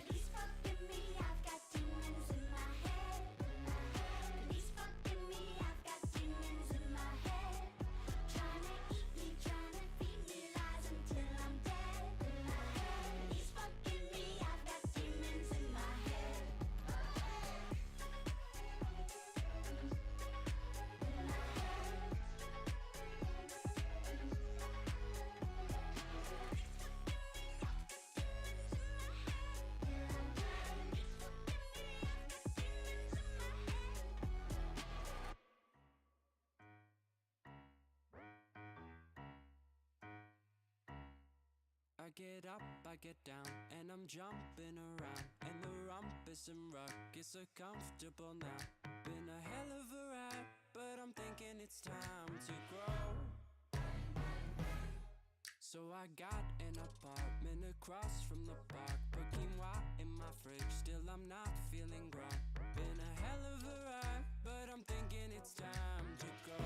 Please fuck with me, I've got demons in my head. Please fuck with me, I've got demons in my head. Trying to eat me, trying to feed me lies until I'm dead. Please fuck with me, I've got demons in my head. I get up, I get down, and I'm jumping around. And the rumpus and ruckus so comfortable now. Been a hell of a ride, but I'm thinking it's time to grow. So I got an apartment across from the park. Put quinoa in my fridge, still I'm not feeling grown. Been a hell of a ride, but I'm thinking it's time to go.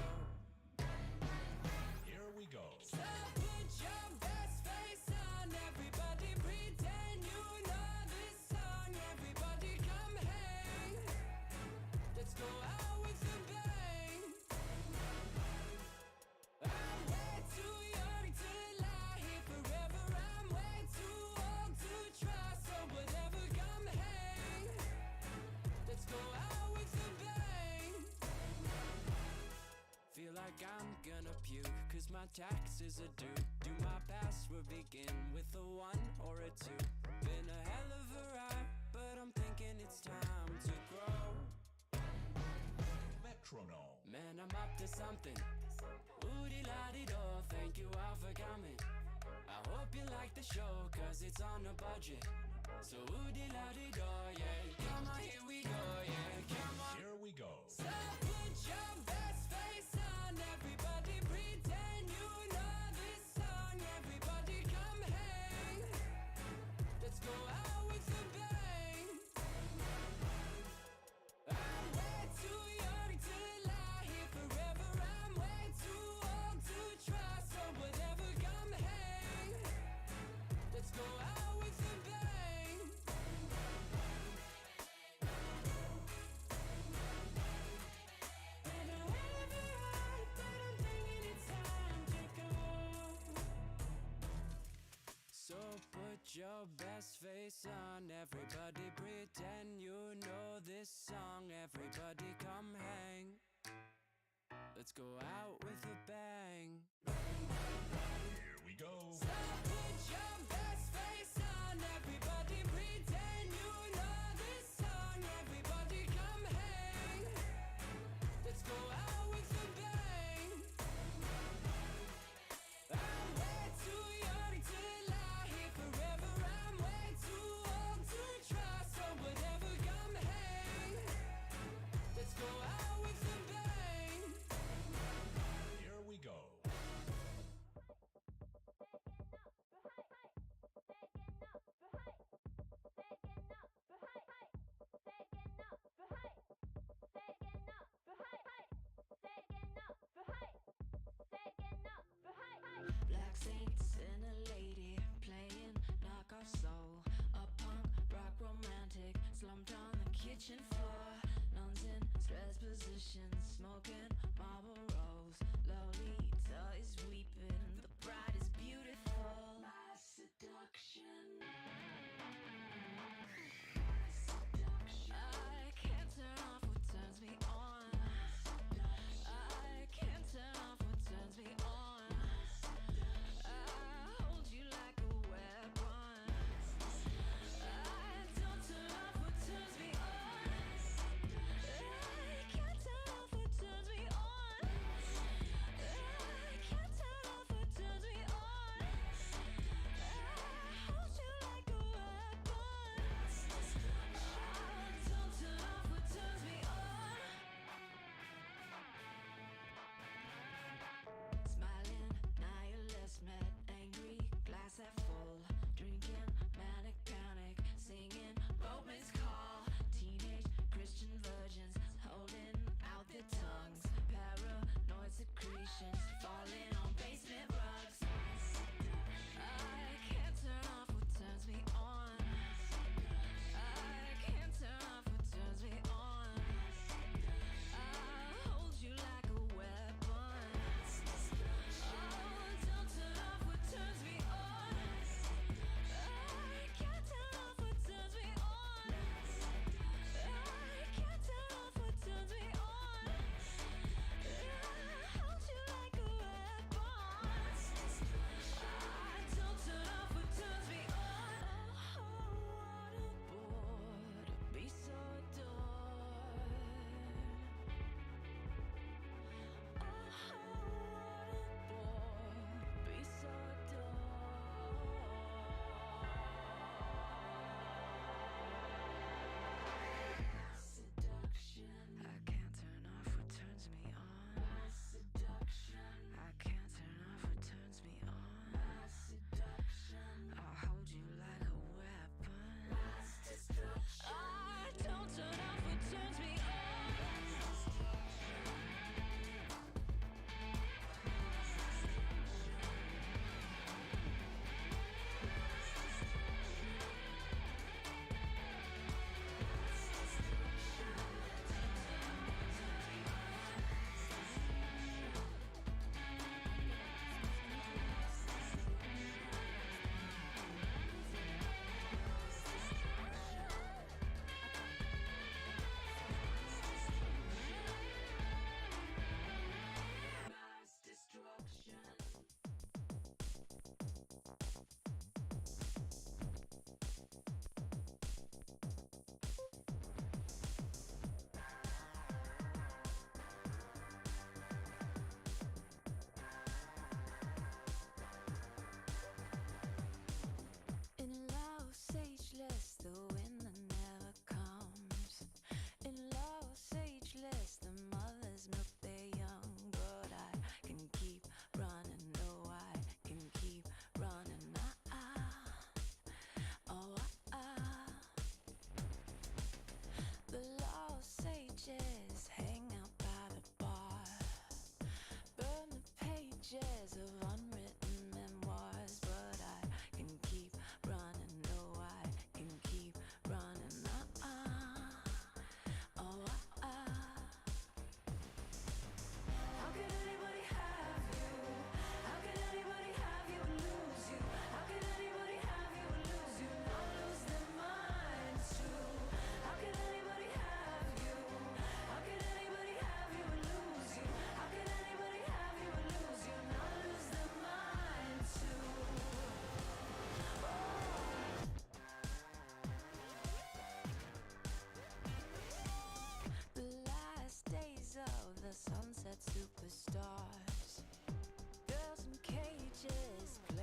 Here we go. So put your best face on, everybody pretend you know this song. Everybody come hang, let's go out with a bang. I'm way too young to lie here forever. I'm way too old to try, so whatever, come hang, let's go out with a bang. Feel like I'm gonna puke, cause my taxes are due. Do my password begin with a 1 or a 2? Been a hell of a ride, but I'm thinking it's time to grow. Metronome. Man, I'm up to something. Woody-la-dee-do, thank you all for coming. show, cause it's on a budget. So woody lowdy do, yeah. Come on, here we go, yeah. Come on. Here we go. So put your best face on, everybody pretend you know this song. Everybody come hang. Let's go out with a bang. I'm way too young to lie here forever. I'm way too old to try. So whatever, come hang. Let's go out with a bang. And I have it right, but I'm thinking it's time to go. So put your best face on, everybody pretend you know this song. Everybody come hang. Let's go out with a bang. Here we go. So put your best face on, everybody pretend you know this song. Everybody come hang. Let's go out with a bang. I'm way too young to lie here forever. I'm way too old to try. So whatever, come hang. Let's go out with a bang. Here we go. Black saints and a lady playing knockoff soul. A punk rock romantic slumped on the kitchen floor. Nuns in stress positions, smoking Marlboros. Lolita is weeping, the bride is beautiful. My seduction. I can't turn off what turns me on. I can't turn off what turns me on. I hold you like a weapon. I don't turn off what turns me on. I can't turn off what turns me on. I can't turn off what turns me on. I hold you like a weapon. Don't turn off what turns me on. Smiling, nihilist, mad, angry, glass half full. Drinking, manic panic, singing, Roman's call. Teenage Christian virgins holding out their tongues. Paranoid secretions falling on basement rugs. I can't turn off what turns me on. I can't turn off what turns me on. I hold you like a weapon. Don't turn off what turns me on. I can't turn off what turns me on. I can't turn off what turns me on. I hold you like a weapon.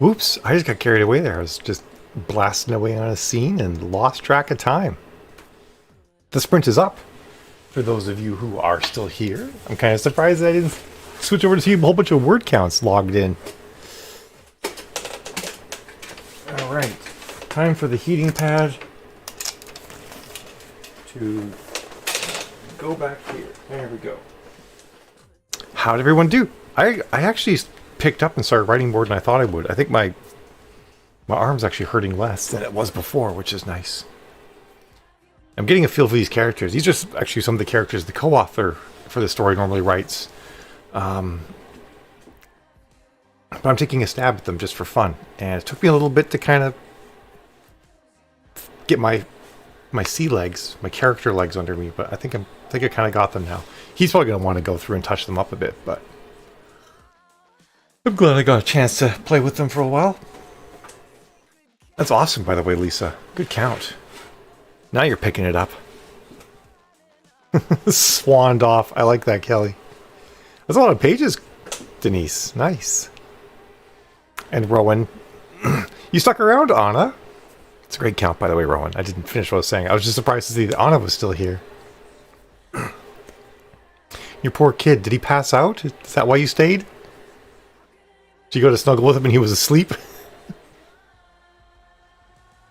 Whoops, I just got carried away there. I was just blasting away on a scene and lost track of time. The sprint is up. For those of you who are still here, I'm kind of surprised that I didn't switch over to see a whole bunch of word counts logged in. Alright, time for the heating pad to go back here. There we go. How did everyone do? I actually picked up and started writing more than I thought I would. I think my arm's actually hurting less than it was before, which is nice. I'm getting a feel for these characters. These are actually some of the characters the co-author for the story normally writes. But I'm taking a stab at them just for fun. And it took me a little bit to kind of get my sea legs, my character legs under me, but I think I kind of got them now. He's probably going to want to go through and touch them up a bit, but I'm glad I got a chance to play with them for a while. That's awesome, by the way, Lisa. Good count. Now you're picking it up. Swanned off. I like that, Kelly. That's a lot of pages, Denise. Nice. And Rowan. You stuck around, Anna. It's a great count, by the way, Rowan. I didn't finish what I was saying. I was just surprised to see that Anna was still here. Your poor kid. Did he pass out? Is that why you stayed? Did you go to snuggle with him and he was asleep?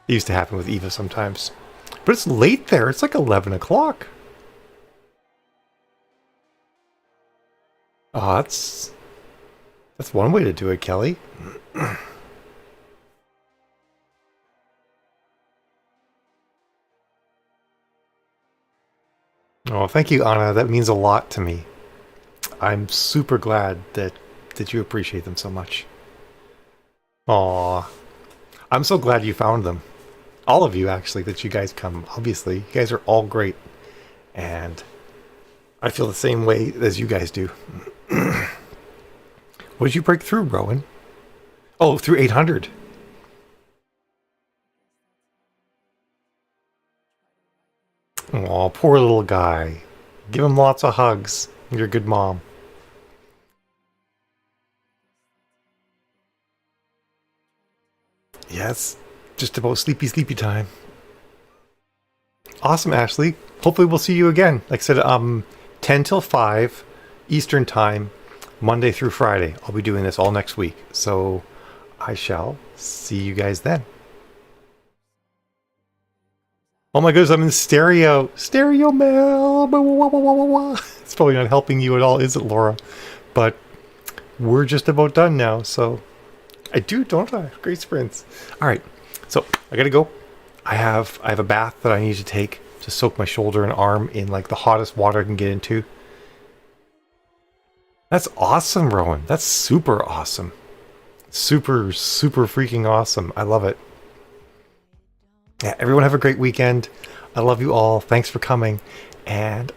It used to happen with Eva sometimes. But it's late there. It's like 11 o'clock. Oh, that's one way to do it, Kelly. Oh, thank you, Anna. That means a lot to me. I'm super glad that you appreciate them so much. Aw. I'm so glad you found them. All of you, actually, that you guys come. Obviously, you guys are all great. And I feel the same way as you guys do. What did you break through, Rowan? Oh, through 800. Aw, poor little guy. Give him lots of hugs. You're a good mom. Yes, just about sleepy time. Awesome, Ashley. Hopefully we'll see you again. Like I said, 10 till 5 Eastern time, Monday through Friday. I'll be doing this all next week. So I shall see you guys then. Oh my goodness, I'm in stereo. Stereo mail. It's probably not helping you at all, is it, Laura? But we're just about done now, so I do, don't I? Great sprints. All right, so I gotta go. I have a bath that I need to take to soak my shoulder and arm in like the hottest water I can get into. That's awesome, Rowan. That's super awesome. Super freaking awesome. I love it. Yeah, everyone have a great weekend. I love you all. Thanks for coming, and